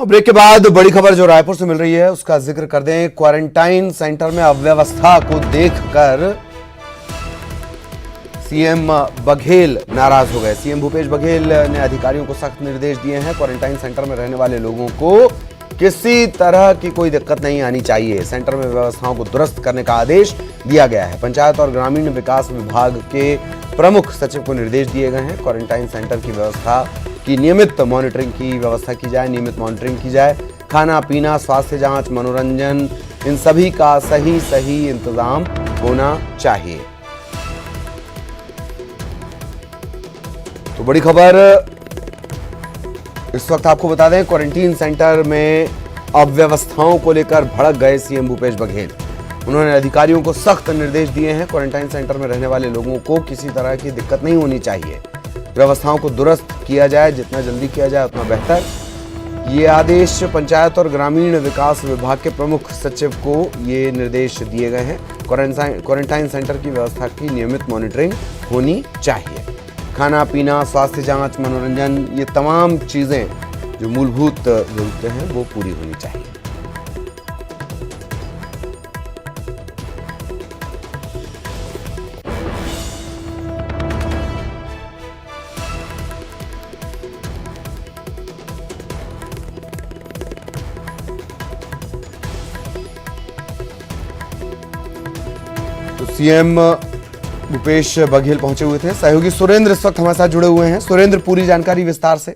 और ब्रेक के बाद बड़ी खबर जो रायपुर से मिल रही है उसका जिक्र कर दें। क्वारंटाइन सेंटर में अव्यवस्था को देखकर सीएम बघेल नाराज हो गए। सीएम भूपेश बघेल ने अधिकारियों को सख्त निर्देश दिए हैं। क्वारंटाइन सेंटर में रहने वाले लोगों को किसी तरह की कोई दिक्कत नहीं आनी चाहिए। सेंटर में व्यवस्थाओं को दुरुस्त करने का आदेश दिया गया है। पंचायत और ग्रामीण विकास विभाग के प्रमुख सचिव को निर्देश दिए गए हैं। क्वारंटाइन सेंटर की व्यवस्था की नियमित मॉनिटरिंग की व्यवस्था की जाए, नियमित मॉनिटरिंग की जाए। खाना पीना, स्वास्थ्य जांच, मनोरंजन, इन सभी का सही इंतजाम होना चाहिए। तो बड़ी खबर इस वक्त आपको बता दें, क्वारंटीन सेंटर में अव्यवस्थाओं को लेकर भड़क गए सीएम भूपेश बघेल। उन्होंने अधिकारियों को सख्त निर्देश दिए हैं। क्वारंटाइन सेंटर में रहने वाले लोगों को किसी तरह की दिक्कत नहीं होनी चाहिए। व्यवस्थाओं को दुरुस्त किया जाए, जितना जल्दी किया जाए उतना बेहतर। ये आदेश पंचायत और ग्रामीण विकास विभाग के प्रमुख सचिव को ये निर्देश दिए गए हैं। क्वारंटाइन सेंटर की व्यवस्था की नियमित मॉनिटरिंग होनी चाहिए। खाना पीना, स्वास्थ्य जांच, मनोरंजन, ये तमाम चीजें जो मूलभूत जरूरतें हैं वो पूरी होनी चाहिए। तो सीएम भूपेश बघेल पहुंचे हुए थे। सहयोगी सुरेंद्र इस वक्त हमारे साथ जुड़े हुए हैं। सुरेंद्र, पूरी जानकारी विस्तार से।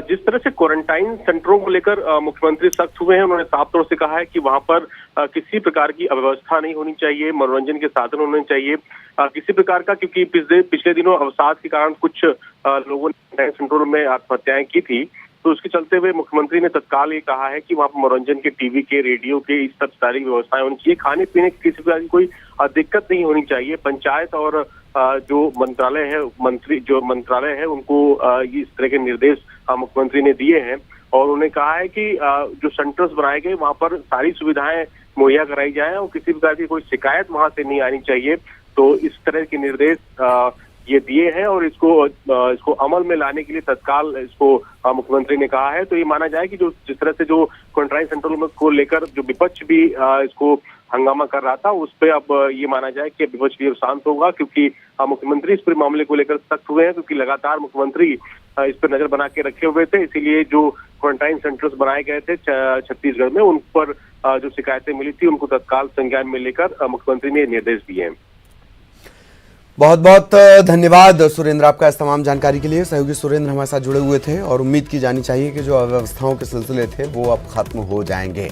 जिस तरह से क्वारंटाइन सेंटरों को लेकर मुख्यमंत्री सख्त हुए हैं, उन्होंने साफ तौर से कहा है कि वहां पर किसी प्रकार की अव्यवस्था नहीं होनी चाहिए, मनोरंजन के साधन होने चाहिए किसी प्रकार का, क्योंकि पिछले दिनों अवसाद के कारण कुछ लोगों ने क्वारंटाइन सेंटरों में आत्महत्याएं की थी। तो उसके चलते हुए मुख्यमंत्री ने तत्काल ये कहा है कि वहां पर मनोरंजन के, टीवी के, रेडियो के, इस सब सारी व्यवस्थाएं होनी चाहिए। खाने पीने की किसी प्रकार की कोई दिक्कत नहीं होनी चाहिए। पंचायत और जो मंत्रालय है उनको इस तरह के निर्देश मुख्यमंत्री ने दिए हैं। और उन्होंने कहा है कि जो सेंटर्स बनाए गए वहां पर सारी सुविधाएं मुहैया कराई जाए और किसी प्रकार की कोई शिकायत वहां से नहीं आनी चाहिए। तो इस तरह के निर्देश ये दिए हैं और इसको अमल में लाने के लिए तत्काल इसको मुख्यमंत्री ने कहा है। तो ये माना जाए कि जो जिस तरह से जो क्वारंटाइन सेंटर को लेकर जो विपक्ष भी इसको हंगामा कर रहा था, उस पर अब ये माना जाए कि विपक्ष भी शांत होगा, क्योंकि मुख्यमंत्री इस पूरे मामले को लेकर सख्त हुए हैं। क्योंकि लगातार मुख्यमंत्री इस पर नजर बना के रखे हुए थे, इसीलिए जो क्वारंटाइन सेंटर्स बनाए गए थे छत्तीसगढ़ में, उन पर जो शिकायतें मिली थी उनको तत्काल संज्ञान में लेकर मुख्यमंत्री ने निर्देश दिए हैं। बहुत बहुत धन्यवाद सुरेंद्र आपका इस तमाम जानकारी के लिए। सहयोगी सुरेंद्र हमारे साथ जुड़े हुए थे और उम्मीद की जानी चाहिए कि जो अव्यवस्थाओं के सिलसिले थे वो अब खत्म हो जाएंगे।